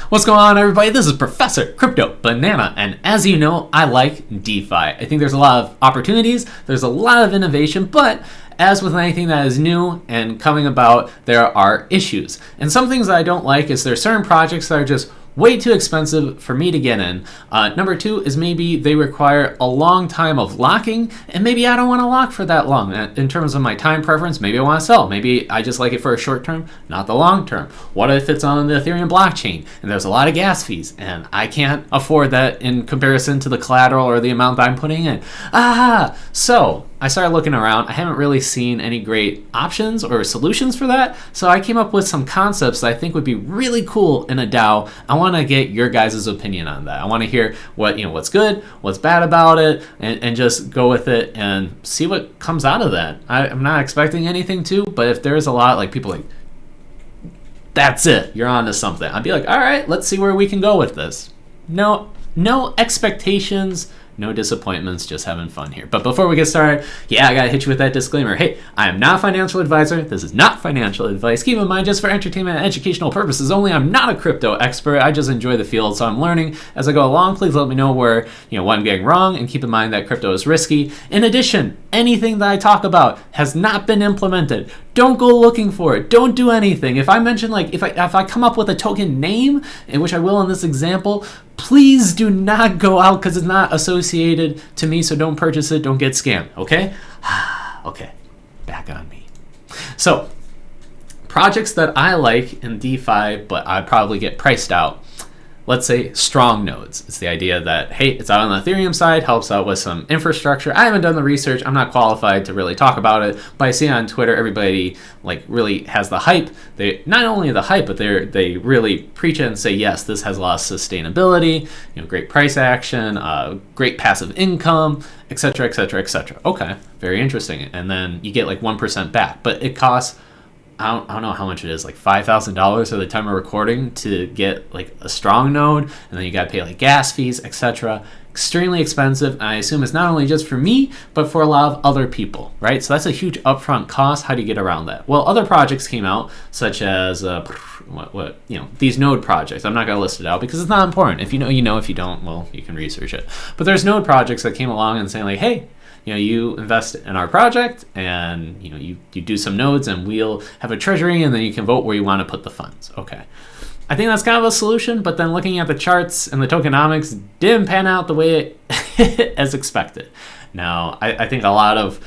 What's going on, everybody? This is Professor Crypto Banana, and as you know, I like DeFi. I think there's a lot of opportunities, there's a lot of innovation, but as with anything that is new and coming about, there are issues. And some things that I don't like is there's certain projects that are just way too expensive for me to get in. Number two is maybe they require a long time of locking, and maybe I don't want to lock for that long. In terms of my time preference, maybe I want to sell. Maybe I just like it for a short term, not the long term. What if it's on the Ethereum blockchain and there's a lot of gas fees and I can't afford that in comparison to the collateral or the amount that I'm putting in? So I started looking around. I haven't really seen any great options or solutions for that. So I came up with some concepts that I think would be really cool in a DAO. I want to get your guys' opinion on that. I want to hear what's good, what's bad about it, and just go with it and see what comes out of that. I'm not expecting anything to, but if there's a lot, like people like, that's it, you're on to something, I'd be like, all right, let's see where we can go with this. No expectations, no disappointments, just having fun here. But before we get started, I gotta hit you with that disclaimer. Hey, I am not a financial advisor. This is not financial advice. Keep in mind, just for entertainment and educational purposes only. I'm not a crypto expert. I just enjoy the field, so I'm learning as I go along. Please let me know where what I'm getting wrong, and keep in mind that crypto is risky. In addition, anything that I talk about has not been implemented. Don't go looking for it. Don't do anything. If I mention if I come up with a token name, which I will in this example, please do not go out because it's not associated to me, so don't purchase it, don't get scammed, okay? Okay, back on me. So, projects that I like in DeFi, but I probably get priced out. Let's say strong nodes. It's the idea that, hey, it's out on the Ethereum side, helps out with some infrastructure. I haven't done the research. I'm not qualified to really talk about it, but I see on Twitter, everybody really has the hype. They not only the hype, but they really preach it and say, yes, this has a lot of sustainability, great price action, great passive income, etc., etc., etc. Okay, very interesting. And then you get 1% back, but it costs, I don't know how much it is, $5,000 at the time of recording to get a strong node, and then you got to pay gas fees, etc. Extremely expensive, and I assume it's not only just for me, but for a lot of other people, right? So that's a huge upfront cost. How do you get around that? Well, other projects came out, such as these node projects. I'm not going to list it out because it's not important. If you know, you know. If you don't, well, you can research it. But there's node projects that came along and saying hey, you invest in our project and you do some nodes and we'll have a treasury, and then you can vote where you want to put the funds. Okay, I think that's kind of a solution, but then looking at the charts and the tokenomics didn't pan out the way it as expected. Now I think a lot of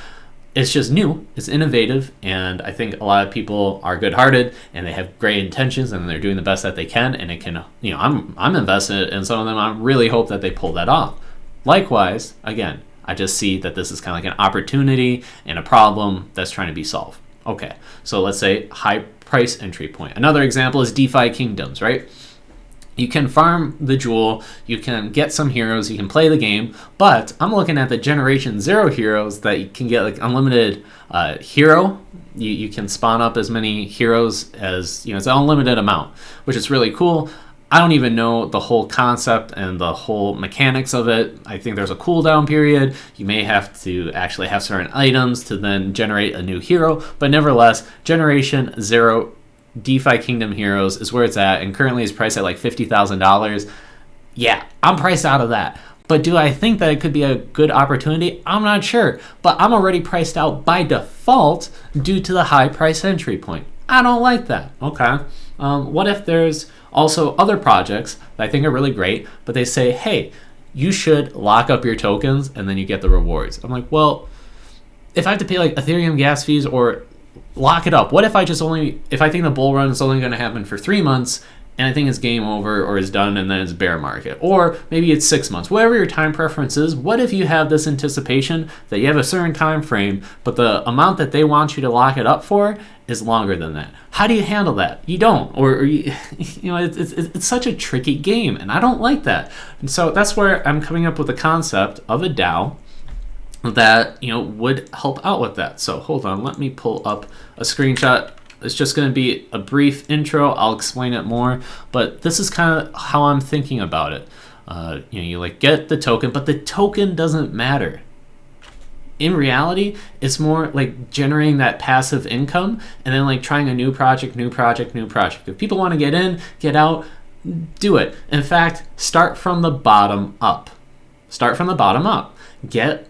it's just new, it's innovative, and I think a lot of people are good-hearted and they have great intentions and they're doing the best that they can, and it can I'm invested in some of them. I really hope that they pull that off. Likewise, again, I just see that this is kind of an opportunity and a problem that's trying to be solved. Okay, so let's say high price entry point. Another example is DeFi Kingdoms, right? You can farm the jewel, you can get some heroes, you can play the game, but I'm looking at the Generation 0 heroes that you can get unlimited hero. You can spawn up as many heroes as, it's an unlimited amount, which is really cool. I don't even know the whole concept and the whole mechanics of it. I think there's a cooldown period. You may have to actually have certain items to then generate a new hero. But nevertheless, Generation 0 DeFi Kingdom heroes is where it's at. And currently it's priced at $50,000. Yeah, I'm priced out of that. But do I think that it could be a good opportunity? I'm not sure. But I'm already priced out by default due to the high price entry point. I don't like that. Okay. What if there's also other projects that I think are really great, but they say, hey, you should lock up your tokens and then you get the rewards. I'm like, well, if I have to pay Ethereum gas fees or lock it up, what if I think the bull run is only going to happen for 3 months and I think it's game over or is done and then it's bear market, or maybe it's 6 months, whatever your time preference is. What if you have this anticipation that you have a certain time frame, but the amount that they want you to lock it up for is longer than that? How do you handle that? You don't, or it's such a tricky game, and I don't like that. And so that's where I'm coming up with the concept of a DAO that would help out with that. So hold on, let me pull up a screenshot. It's just going to be a brief intro. I'll explain it more, but this is kind of how I'm thinking about it. You get the token, but the token doesn't matter. In reality, it's more generating that passive income and then trying a new project. If people want to get in, get out, do it. In fact, start from the bottom up. Start from the bottom up. Get,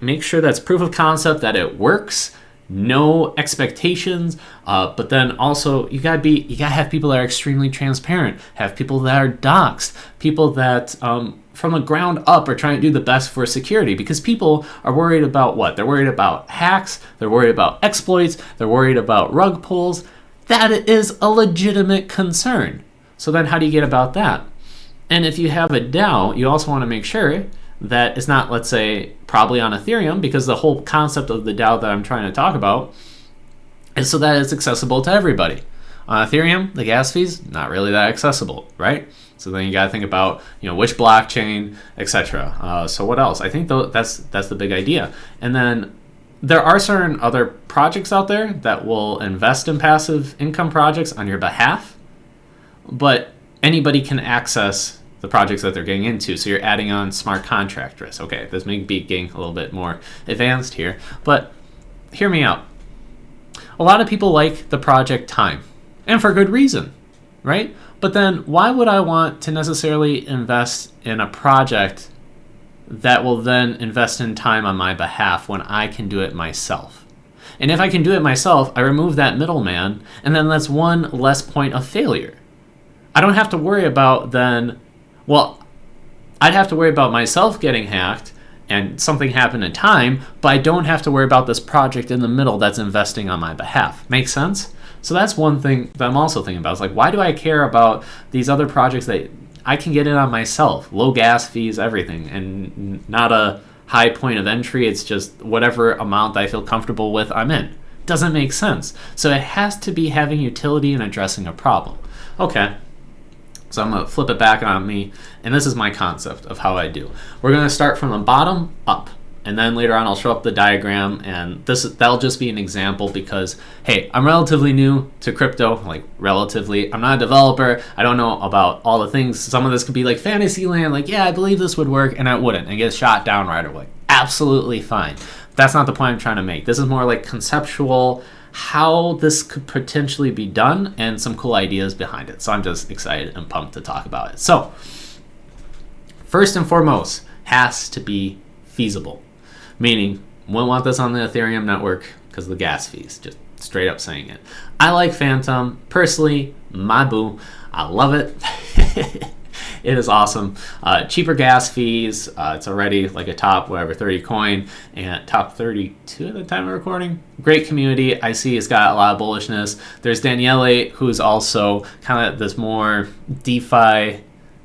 make sure that's proof of concept that it works. No expectations, but then also you gotta have people that are extremely transparent. Have people that are doxxed. People that from the ground up are trying to do the best for security, because people are worried about what? They're worried about hacks. They're worried about exploits. They're worried about rug pulls. That is a legitimate concern. So then how do you get about that? And if you have a DAO, you also want to make sure that it's not, let's say, probably on Ethereum, because the whole concept of the DAO that I'm trying to talk about is so that it's accessible to everybody. On Ethereum, the gas fees, not really that accessible, right? So then you got to think about, which blockchain, etc. So what else? I think that's the big idea. And then there are certain other projects out there that will invest in passive income projects on your behalf, but anybody can access the projects that they're getting into. So you're adding on smart contract risk. Okay, this may be getting a little bit more advanced here, but hear me out. A lot of people like the project time, and for good reason, right? But then why would I want to necessarily invest in a project that will then invest in time on my behalf when I can do it myself? And if I can do it myself, I remove that middleman, and then that's one less point of failure. I don't have to worry about then, I'd have to worry about myself getting hacked and something happened in time, but I don't have to worry about this project in the middle that's investing on my behalf. Make sense? So that's one thing that I'm also thinking about. It's like, why do I care about these other projects that I can get in on myself? Low gas fees, everything, and not a high point of entry. It's just whatever amount I feel comfortable with, I'm in. Doesn't make sense. So it has to be having utility and addressing a problem. Okay. So I'm going to flip it back on me, and this is my concept of how I do. We're going to start from the bottom up, and then later on I'll show up the diagram, and that'll just be an example because, hey, I'm relatively new to crypto, like relatively. I'm not a developer. I don't know about all the things. Some of this could be like fantasy land, like, yeah, I believe this would work, and it wouldn't, and get shot down right away. Absolutely fine. That's not the point I'm trying to make. This is more like conceptual, how this could potentially be done, and some cool ideas behind it. So I'm just excited and pumped to talk about it. So first and foremost, has to be feasible, meaning we won't want this on the Ethereum network because of the gas fees, just straight up saying it. I like Fantom personally, my boo. I love it. It is awesome. Cheaper gas fees. It's already like a top, 30 coin, and top 32 at the time of recording. Great community. I see it's got a lot of bullishness. There's Daniele, who's also kind of this more DeFi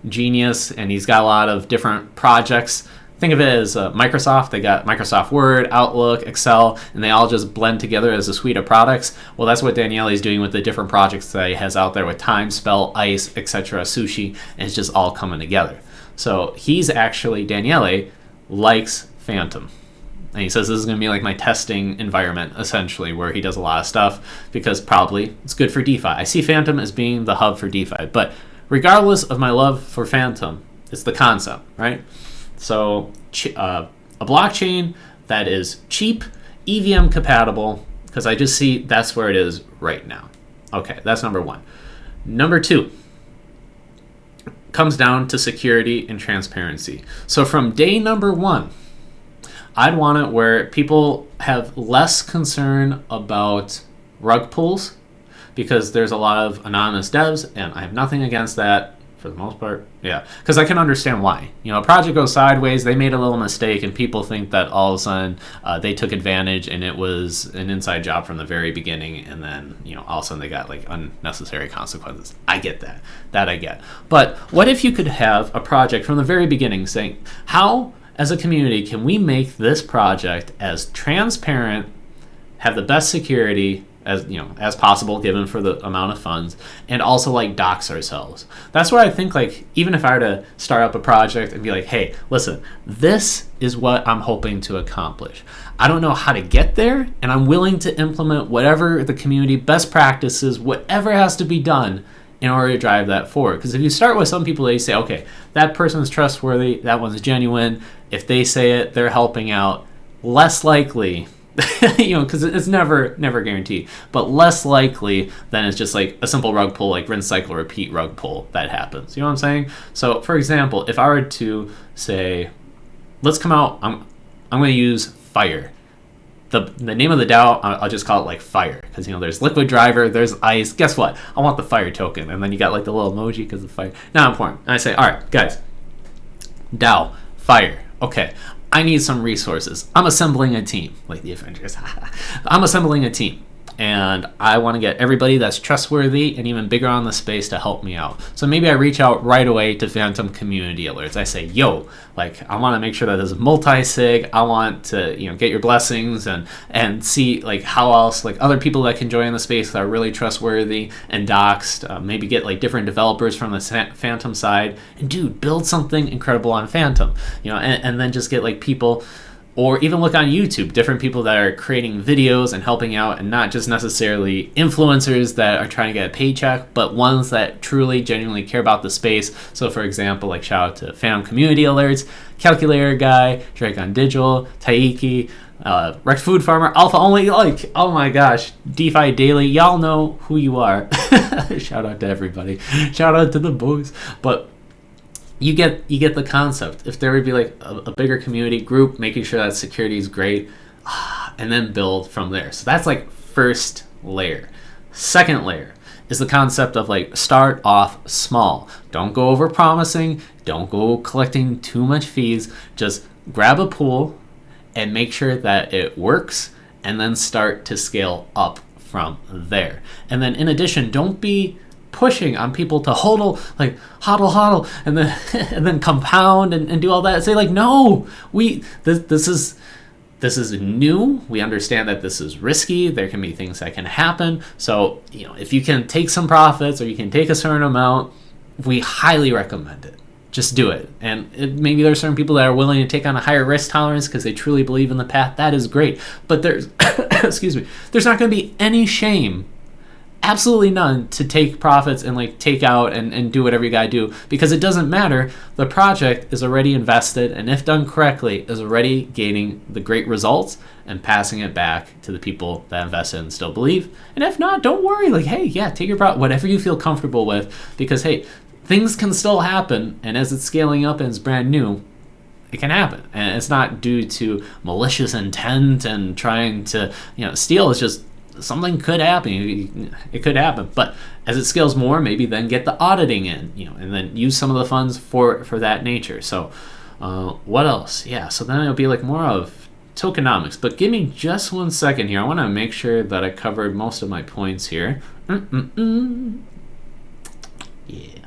genius, and he's got a lot of different projects. Think of it as Microsoft. They got Microsoft Word, Outlook, Excel, and they all just blend together as a suite of products. Well, that's what Daniele is doing with the different projects that he has out there with Time, Spell, Ice, etc., Sushi, and it's just all coming together. So Daniele likes Fantom. And he says this is going to be like my testing environment, essentially, where he does a lot of stuff because probably it's good for DeFi. I see Fantom as being the hub for DeFi. But regardless of my love for Fantom, it's the concept, right? So a blockchain that is cheap, EVM compatible, because I just see that's where it is right now. Okay, that's number one. Number two comes down to security and transparency. So from day number one, I'd want it where people have less concern about rug pulls, because there's a lot of anonymous devs, and I have nothing against that. For the most part, yeah, because I can understand why. A project goes sideways, they made a little mistake, and people think that all of a sudden they took advantage and it was an inside job from the very beginning, and then all of a sudden they got like unnecessary consequences. I get that. That I get. But what if you could have a project from the very beginning saying, how as a community can we make this project as transparent, have the best security as possible given for the amount of funds, and also like dox ourselves. That's where I think, like, even if I were to start up a project and be like, hey, listen, this is what I'm hoping to accomplish. I don't know how to get there, and I'm willing to implement whatever the community best practices, whatever has to be done in order to drive that forward. Because if you start with some people, they say, okay, that person's trustworthy, that one's genuine. If they say it, they're helping out. Less likely because it's never guaranteed, but less likely than it's just like a simple rug pull, like rinse, cycle, repeat rug pull that happens. You know what I'm saying? So for example, if I were to say, let's come out, I'm going to use fire. The name of the DAO, I'll just call it like fire, because there's liquid driver, there's ice. Guess what? I want the fire token, and then you got like the little emoji because of fire. Not important. And I say, all right, guys, DAO fire. Okay, I need some resources. I'm assembling a team, like the Avengers. I'm assembling a team, and I want to get everybody that's trustworthy and even bigger on the space to help me out. So maybe I reach out right away to Fantom community alerts. I say, yo, like, I want to make sure that this is multi-sig. I want to, get your blessings and see like how else, like other people that can join the space that are really trustworthy and doxed. Maybe get like different developers from the Fantom side, and dude, build something incredible on Fantom, and then just get like people. Or even look on YouTube, different people that are creating videos and helping out, and not just necessarily influencers that are trying to get a paycheck, but ones that truly, genuinely care about the space. So for example, like shout out to Fantom Community Alerts, Calculator Guy, Drake on Digital, Taiki, Rex Food Farmer, Alpha Only, like, oh my gosh, DeFi Daily, y'all know who you are. Shout out to everybody. Shout out to the boys. But you get the concept. If there would be like a bigger community group, making sure that security is great, and then build from there. So that's like first layer. Second layer is the concept of like start off small. Don't go over promising. Don't go collecting too much fees. Just grab a pool and make sure that it works, and then start to scale up from there. And then in addition, don't be pushing on people to hodl, like hodl, and then and then compound and do all that. Say like, no, this is new. We understand that this is risky. There can be things that can happen. So if you can take some profits or you can take a certain amount, we highly recommend it. Just do it. And maybe there are certain people that are willing to take on a higher risk tolerance because they truly believe in the path. That is great. But there's excuse me, there's not going to be any shame, absolutely none, to take profits and like take out and do whatever you gotta do, because it doesn't matter. The project is already invested, and if done correctly, is already gaining the great results and passing it back to the people that invested and still believe. And if not, don't worry. Like, hey, yeah, take your profit, whatever you feel comfortable with, because hey, things can still happen, and as it's scaling up and it's brand new, it can happen. And it's not due to malicious intent and trying to steal. It's just something could happen. It could happen. But as it scales more, maybe then get the auditing in, and then use some of the funds for that nature. So what else? Yeah, so then it'll be like more of tokenomics. But give me just 1 second here. I want to make sure that I covered most of my points here. Yeah.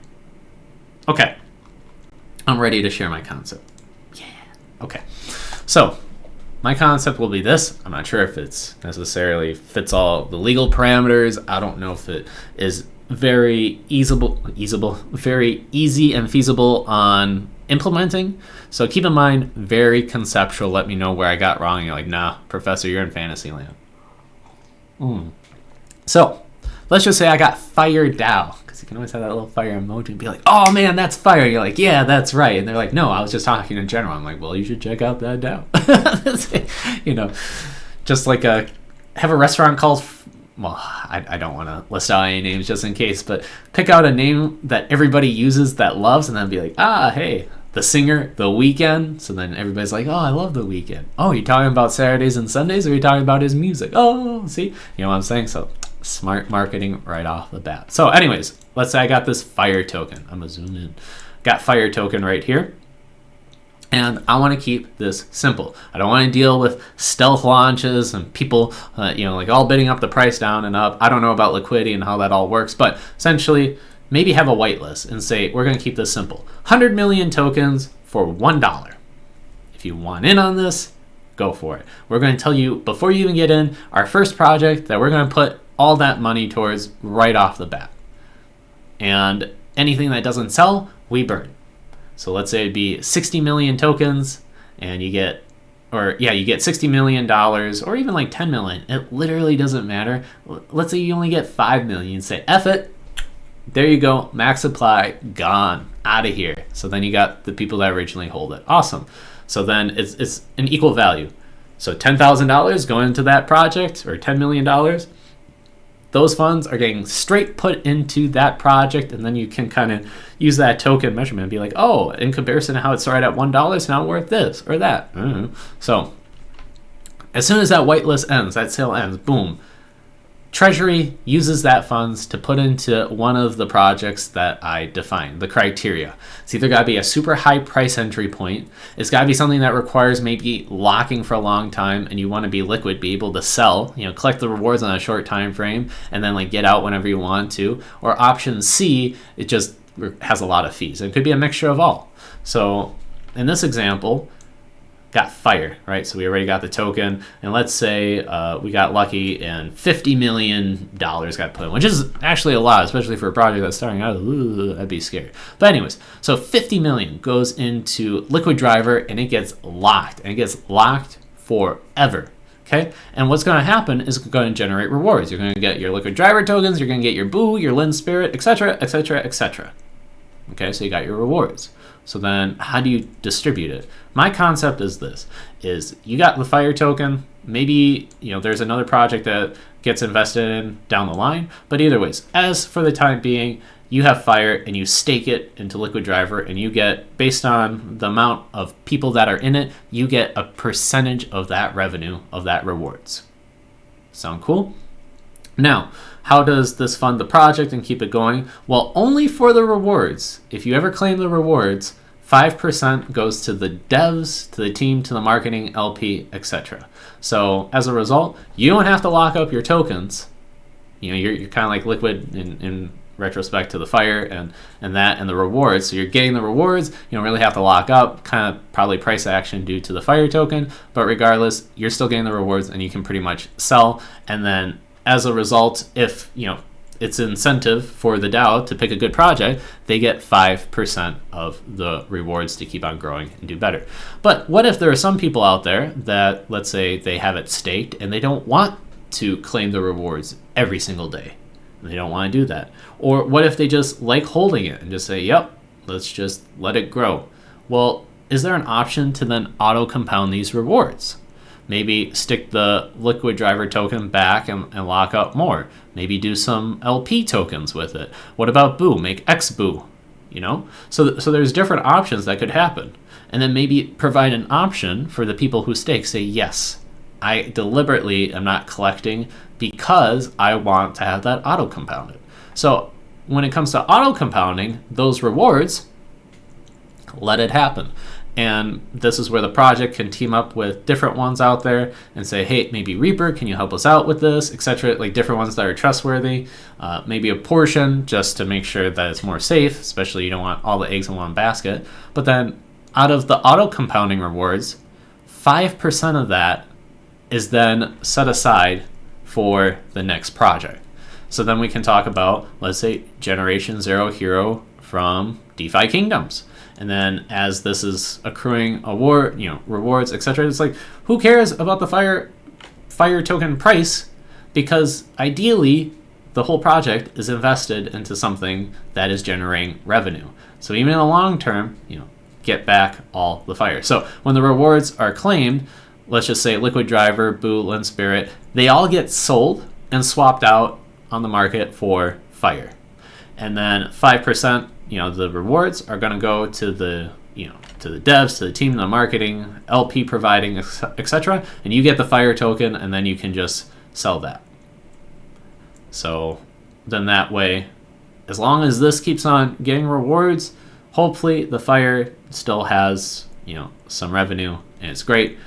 Okay. I'm ready to share my concept. Yeah. Okay. So my concept will be this. I'm not sure if it's necessarily fits all the legal parameters. I don't know if it is very very easy and feasible on implementing. So keep in mind, very conceptual. Let me know where I got wrong. You're like, nah, Professor, you're in fantasy land. So let's just say I got fire DAO, because you can always have that little fire emoji and be like, oh man, that's fire. You're like, yeah, that's right. And they're like, no, I was just talking in general. I'm like, well, you should check out that DAO. Just like have a restaurant called, well, I don't want to list out any names just in case, but pick out a name that everybody uses that loves, and then be like, hey, the singer, The Weeknd. So then everybody's like, oh, I love The Weeknd. Oh, you're talking about Saturdays and Sundays, or you're talking about his music? Oh, see? You know what I'm saying? So smart marketing right off the bat. So anyways, let's say I got this fire token. I'm gonna zoom in. Got fire token right here. And I want to keep this simple. I don't want to deal with stealth launches and people, like all bidding up the price down and up. I don't know about liquidity and how that all works, but essentially maybe have a whitelist and say, we're going to keep this simple. 100 million tokens for $1. If you want in on this, go for it. We're going to tell you before you even get in our first project that we're going to put all that money towards right off the bat. And anything that doesn't sell, we burn. So let's say it'd be 60 million tokens, and you get $60 million, or even like 10 million. It literally doesn't matter. Let's say you only get 5 million. Say, F it. There you go. Max supply, gone, out of here. So then you got the people that originally hold it. Awesome. So then it's an equal value. So $10,000 going into that project, or $10 million, those funds are getting straight put into that project, and then you can kind of use that token measurement and be like, oh, in comparison to how it started at $1, it's now worth this or that. So as soon as that whitelist ends, that sale ends, boom, Treasury uses that funds to put into one of the projects that I defined, the criteria. It's either got to be a super high price entry point. It's got to be something that requires maybe locking for a long time, and you want to be liquid, be able to sell, collect the rewards on a short time frame, and then get out whenever you want to. Or option C, it just has a lot of fees. It could be a mixture of all. So in this example, got fire, right? So we already got the token, and let's say we got lucky and $50 million got put in, which is actually a lot, especially for a project that's starting out. Ooh, I'd be scared. But anyways, so 50 million goes into Liquid Driver, and it gets locked, and it gets locked forever. Okay, and what's going to happen is it's going to generate rewards. You're going to get your Liquid Driver tokens, you're going to get your Boo, your Lin Spirit, etc., etc., etc. Okay, so you got your rewards. So then how do you distribute it? My concept is this, is you got the fire token, maybe there's another project that gets invested in down the line, but either ways, as for the time being, you have fire and you stake it into Liquid Driver, and you get, based on the amount of people that are in it, you get a percentage of that revenue, of that rewards. Sound cool? Now, how does this fund the project and keep it going? Well, only for the rewards. If you ever claim the rewards, 5% goes to the devs, to the team, to the marketing, LP, etc. So as a result, you don't have to lock up your tokens. You're kind of like liquid in retrospect to the fire and the rewards. So you're getting the rewards. You don't really have to lock up, kind of probably price action due to the fire token. But regardless, you're still getting the rewards, and you can pretty much sell. And then as a result, if it's incentive for the DAO to pick a good project, they get 5% of the rewards to keep on growing and do better. But what if there are some people out there that, let's say they have it staked and they don't want to claim the rewards every single day? They don't want to do that. Or what if they just like holding it and just say, yep, let's just let it grow? Well, is there an option to then auto compound these rewards? Maybe stick the Liquid Driver token back and lock up more. Maybe do some LP tokens with it. What about Boo? Make X Boo, So there's different options that could happen. And then maybe provide an option for the people who stake. Say, yes, I deliberately am not collecting because I want to have that auto compounded. So when it comes to auto compounding those rewards, let it happen. And this is where the project can team up with different ones out there and say, hey, maybe Reaper, can you help us out with this, etc. Like different ones that are trustworthy. Maybe a portion just to make sure that it's more safe, especially you don't want all the eggs in one basket. But then out of the auto compounding rewards, 5% of that is then set aside for the next project. So then we can talk about, let's say, Generation Zero Hero from DeFi Kingdoms. And then as this is accruing rewards, etc., it's like, who cares about the fire token price? Because ideally, the whole project is invested into something that is generating revenue. So even in the long term, get back all the fire. So when the rewards are claimed, let's just say Liquid Driver, Boo, Lin Spirit, they all get sold and swapped out on the market for fire. And then 5%, the rewards are going to go to the, to the devs, to the team, the marketing, LP providing, etc. And you get the fire token, and then you can just sell that. So then that way, as long as this keeps on getting rewards, hopefully the fire still has, some revenue, and it's great.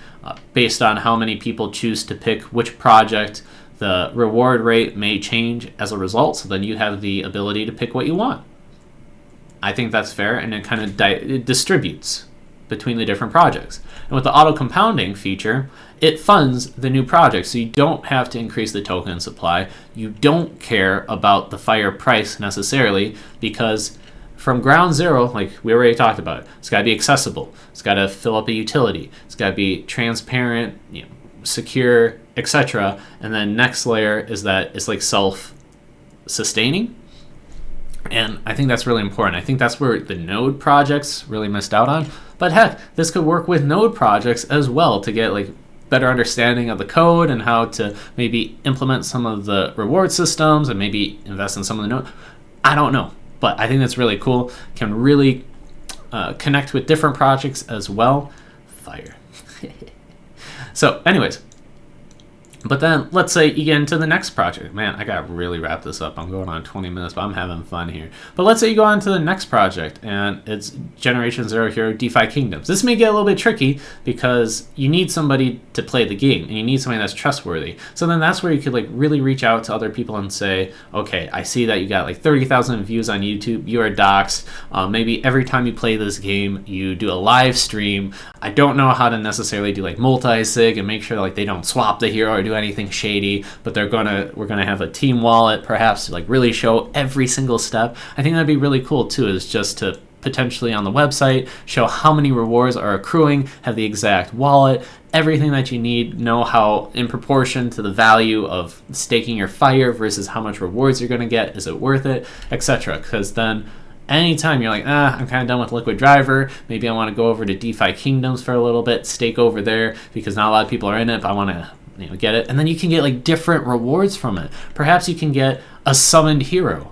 Based on how many people choose to pick which project, the reward rate may change as a result. So then you have the ability to pick what you want. I think that's fair, and it kind of it distributes between the different projects. And with the auto compounding feature, it funds the new project, so you don't have to increase the token supply. You don't care about the fire price necessarily, because from ground zero, like we already talked about, it's got to be accessible. It's got to fill up a utility. It's got to be transparent, secure, etc. And then next layer is that it's like self-sustaining. And I think that's really important. I think that's where the node projects really missed out on. But heck, this could work with node projects as well to get better understanding of the code and how to maybe implement some of the reward systems and maybe invest in some of the node. I don't know, but I think that's really cool. Can really connect with different projects as well. Fire. So anyways, but then let's say you get into the next project. Man, I got to really wrap this up. I'm going on 20 minutes, but I'm having fun here. But let's say you go on to the next project, and it's Generation Zero Hero DeFi Kingdoms. This may get a little bit tricky because you need somebody to play the game, and you need somebody that's trustworthy. So then that's where you could like really reach out to other people and say, okay, I see that you got like 30,000 views on YouTube. You are Doxxed. Maybe every time you play this game, you do a live stream. I don't know how to necessarily do like multi-sig and make sure like they don't swap the hero or do anything shady, but we're gonna have a team wallet perhaps to like really show every single step. I think that'd be really cool too, is just to potentially on the website show how many rewards are accruing, have the exact wallet, everything that you need, know how in proportion to the value of staking your fire versus how much rewards you're going to get, is it worth it, etc. Because then anytime you're like, I'm kind of done with Liquid Driver, maybe I want to go over to DeFi Kingdoms for a little bit, stake over there because not a lot of people are in it, but I want to get it, and then you can get like different rewards from it. Perhaps you can get a summoned hero,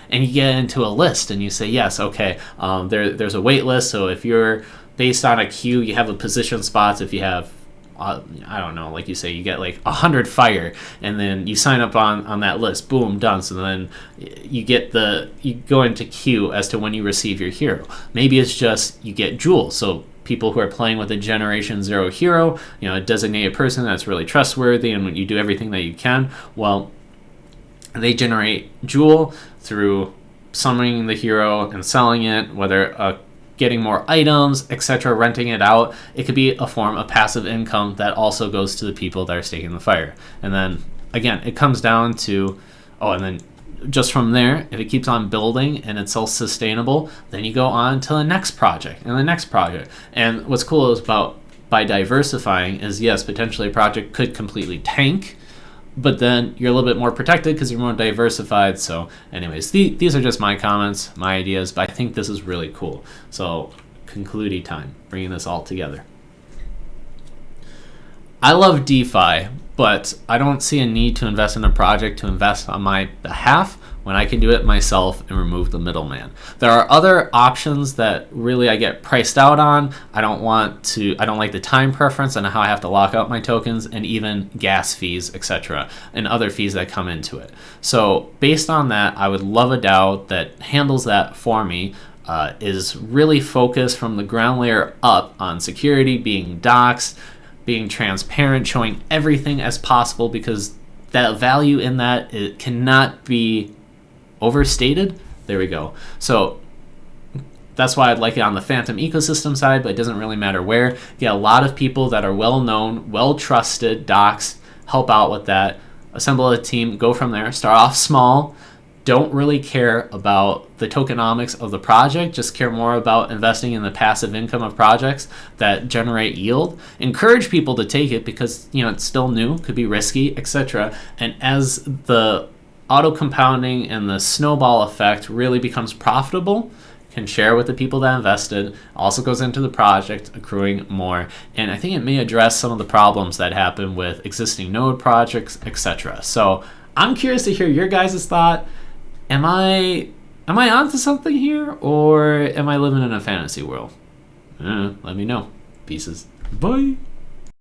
and you get into a list, and you say, yes, okay, there's a wait list, so if you're based on a queue, you have a position spots. If you have, I don't know, like you say, you get like 100 fire, and then you sign up on that list, boom, done. So then you go into queue as to when you receive your hero. Maybe it's just you get jewels, so people who are playing with a Generation Zero hero, a designated person that's really trustworthy, and when you do everything that you can, well, they generate jewel through summoning the hero and selling it, whether getting more items, etc., renting it out. It could be a form of passive income that also goes to the people that are staking the fire. And then again, it comes down to, and then just from there, if it keeps on building and it's self-sustainable, then you go on to the next project and the next project. And what's cool is by diversifying is, yes, potentially a project could completely tank, but then you're a little bit more protected because you're more diversified. So anyways, these are just my comments, my ideas, but I think this is really cool. So Concludy time, bringing this all together. I love DeFi, but I don't see a need to invest in a project to invest on my behalf when I can do it myself and remove the middleman. There are other options that really I get priced out on. I don't like the time preference and how I have to lock up my tokens, and even gas fees, etc., and other fees that come into it. So based on that, I would love a DAO that handles that for me, is really focused from the ground layer up on security, being doxed, being transparent, showing everything as possible, because that value in that, it cannot be overstated. There we go. So that's why I'd like it on the Fantom ecosystem side, but it doesn't really matter where. Get a lot of people that are well known, well trusted, docs, help out with that, assemble a team, go from there, start off small. Don't really care about the tokenomics of the project, just care more about investing in the passive income of projects that generate yield. Encourage people to take it because it's still new, could be risky, etc. And as the auto compounding and the snowball effect really becomes profitable, can share with the people that invested, also goes into the project, accruing more. And I think it may address some of the problems that happen with existing node projects, etc. So I'm curious to hear your guys' thought. Am I onto something here, or am I living in a fantasy world? Let me know. Pieces. Bye.